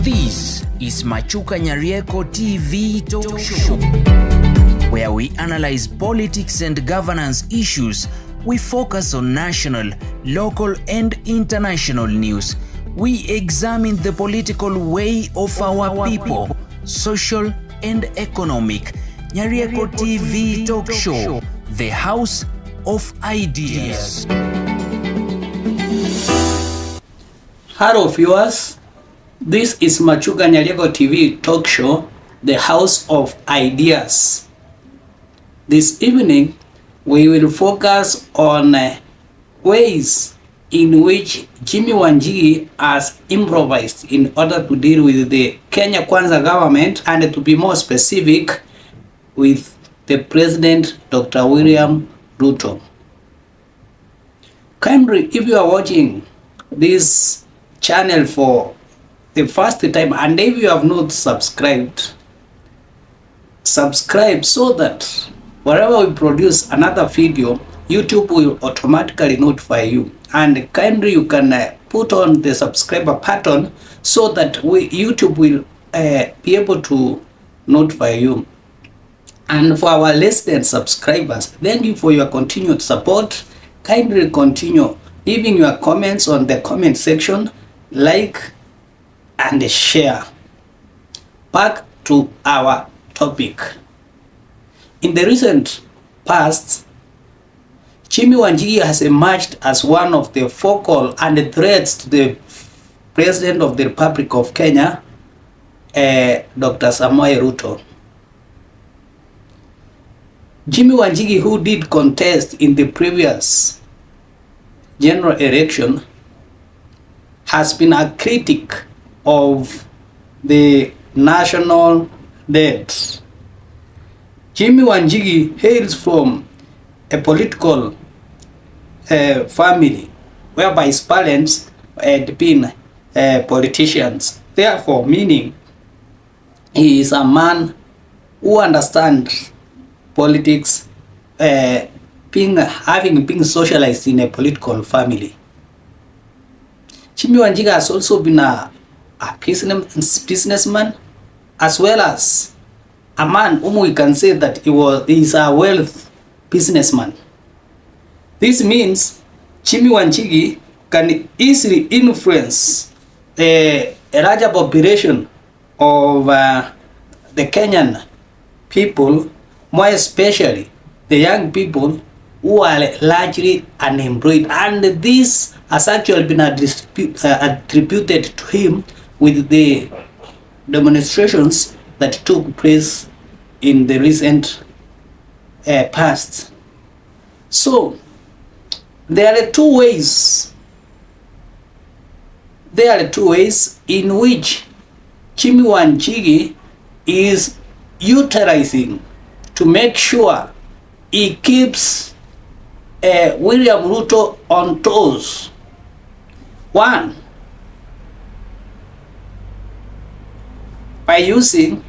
This is Machuka Nyarieko TV Talk Show, where we analyze politics and governance issues. We focus on national, local, and international news. We examine the political way of our people, social and economic. Nyarieko TV Talk Show, the house of ideas. Hello viewers, this is Machuka Nyarieko TV Talk Show, the house of ideas. This evening, we will focus on ways in which Jimmy Wanjigi has improvised in order to deal with the Kenya Kwanza government, and to be more specific, with the President Dr. William Ruto. Kindly, if you are watching this channel for the first time, and if you have not subscribed, subscribe so that wherever we produce another video, YouTube will automatically notify you. And kindly, you can put on the subscriber button so that YouTube will be able to notify you. And for our less than subscribers, thank you for your continued support. Kindly continue leaving your comments on the comment section, like and share. Back to our topic. In the recent past, Jimmy Wanjigi has emerged as one of the focal and threats to the President of the Republic of Kenya, Dr. Samoei Ruto. Jimmy Wanjigi, who did contest in the previous general election, has been a critic of the national debt. Jimmy Wanjigi hails from a political family whereby his parents had been politicians. Therefore, meaning he is a man who understands politics, having been socialized in a political family. Jimmy Wanjigi has also been a businessman, as well as a man whom we can say that he is a wealth businessman. This means Jimmy Wanjigi can easily influence a larger population of the Kenyan people, more especially the young people who are largely unemployed, and this has actually been attributed to him with the demonstrations that took place in the recent past. So there are two ways in which Jimmy Wanjigi is utilizing to make sure he keeps William Ruto on toes. One, by using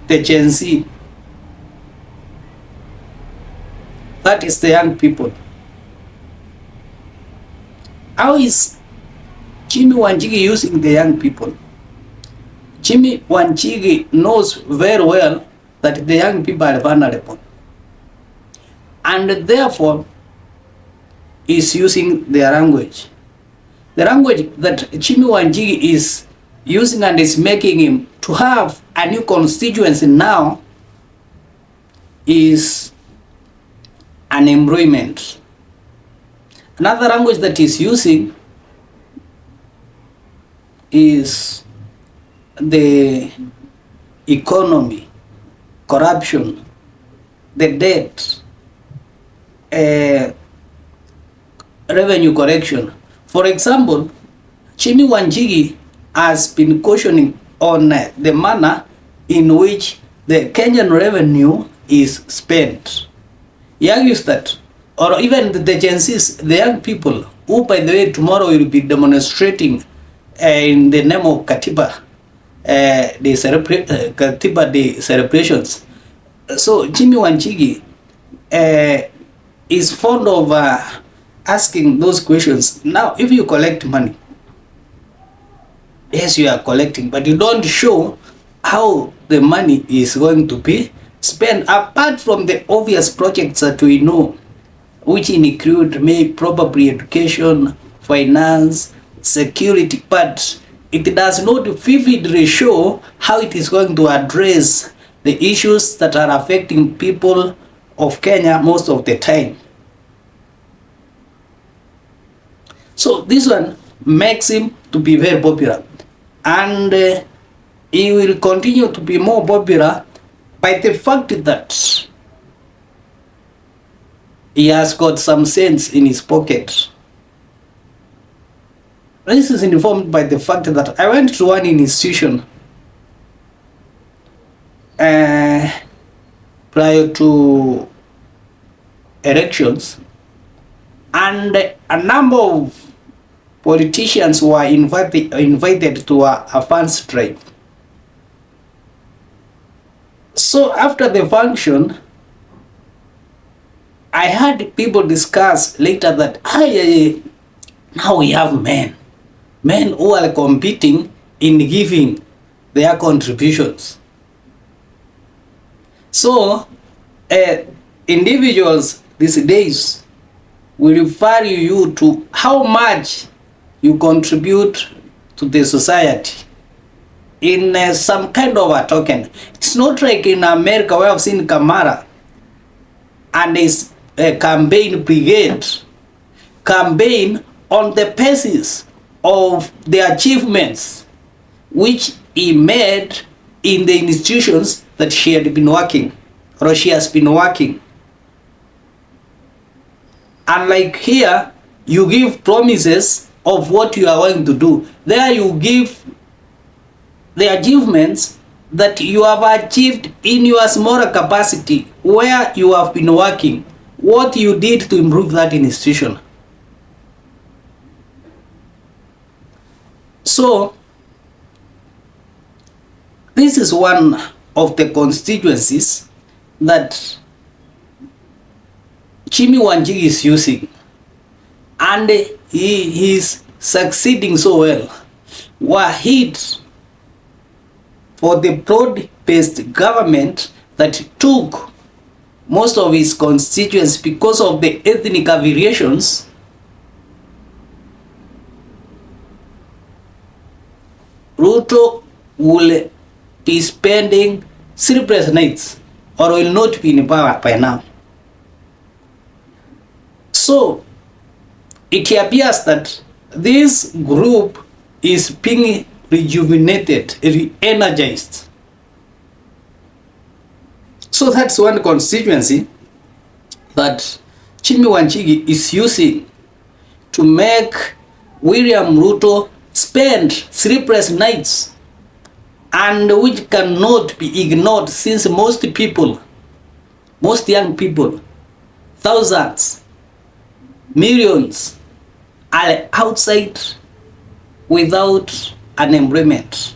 the Gen Z, that is the young people. How is Jimmy Wanjigi using the young people? Jimmy Wanjigi knows very well that the young people are vulnerable, and therefore is using their language. The language that Jimmy Wanjigi is using and is making him to have a new constituency now is unemployment. Another language that is using is the economy, corruption, the debt, revenue correction. For example, Jimmy Wanjigi has been cautioning on the manner in which the Kenyan revenue is spent. He argues that, or even the Gen Zs, the young people, who by the way tomorrow will be demonstrating in the name of Katiba, Katiba Day celebrations. So Jimmy Wanjigi is fond of asking those questions. Now, if you collect money, Yes, you are collecting, but you don't show how the money is going to be spent, apart from the obvious projects that we know, which include probably education, finance, security, but it does not vividly show how it is going to address the issues that are affecting people of Kenya most of the time. So this one makes him to be very popular, and he will continue to be more popular by the fact that he has got some sense in his pocket. This is informed by the fact that I went to one institution prior to elections, and a number of politicians were invited to a funds drive. So after the function, I heard people discuss later that now we have men who are competing in giving their contributions. So individuals these days will refer you to how much you contribute to the society in some kind of a token. It's not like in America where I've seen Kamara and his campaign brigade campaign on the basis of the achievements which he made in the institutions that she had been working, or she has been working. Unlike here, you give promises of what you are going to do. There you give the achievements that you have achieved in your smaller capacity where you have been working, what you did to improve that institution. So this is one of the constituencies that Jimmy Wanjigi is using, and he is succeeding so well. Were it for the broad-based government that took most of his constituents because of the ethnic variations, Ruto will be spending sleepless nights or will not be in power by now. So it appears that this group is being rejuvenated, re-energized. So that's one constituency that Jimmy Wanjigi is using to make William Ruto spend sleepless nights, and which cannot be ignored since most young people, thousands, millions are outside without unemployment.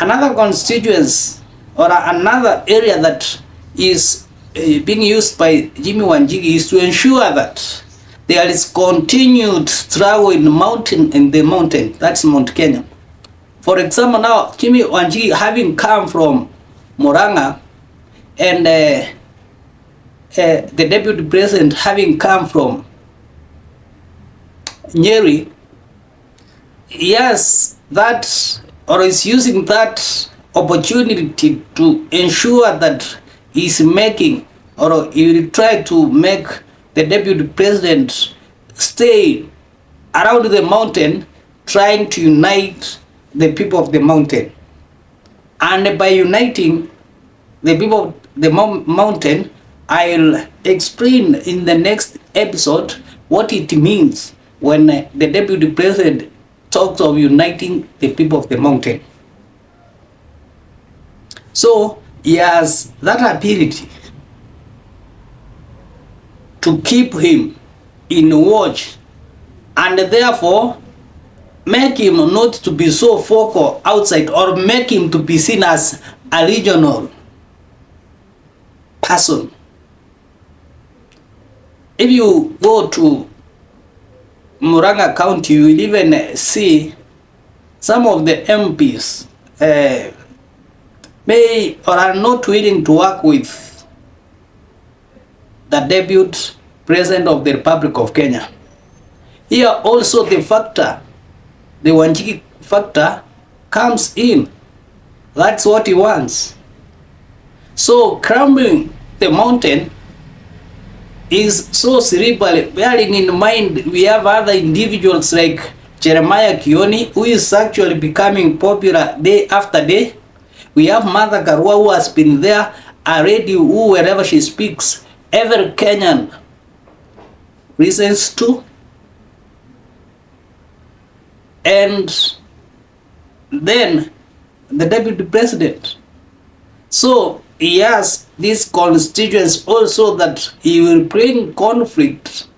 Another constituency or another area that is being used by Jimmy Wanjigi is to ensure that there is continued struggle in the mountain, that's Mount Kenya. For example, now Jimmy Wanjigi, having come from Murang'a, and the deputy president having come from Nyeri, yes, that, or is using that opportunity to ensure that he's making, or he will try to make the deputy president stay around the mountain, trying to unite the people of the mountain. And by uniting the people of the mountain, I'll explain in the next episode what it means when the deputy president talks of uniting the people of the mountain. So he has that ability to keep him in watch, and therefore make him not to be so vocal outside, or make him to be seen as a regional person. If you go to Murang'a County, you will even see some of the MPs may or are not willing to work with the deputy president of the Republic of Kenya. Here also the factor, the Wanjigi factor comes in. That's what he wants. So climbing the mountain is so cerebral, bearing in mind we have other individuals like Jeremiah Kioni, who is actually becoming popular day after day. We have Martha Karua, who has been there already, who wherever she speaks, every Kenyan listens to. And then the deputy president. So he has these constituents also that he will bring conflict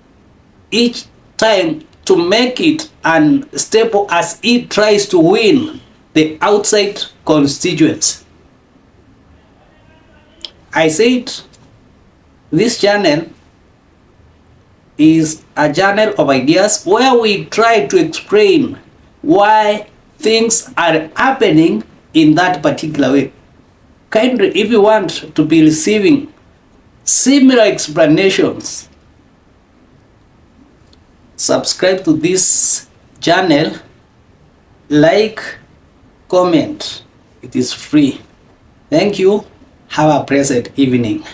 each time to make it unstable as he tries to win the outside constituents. I said this channel is a channel of ideas where we try to explain why things are happening in that particular way. Kindly, if you want to be receiving similar explanations, subscribe to this channel, like, comment. It is free. Thank you. Have a pleasant evening.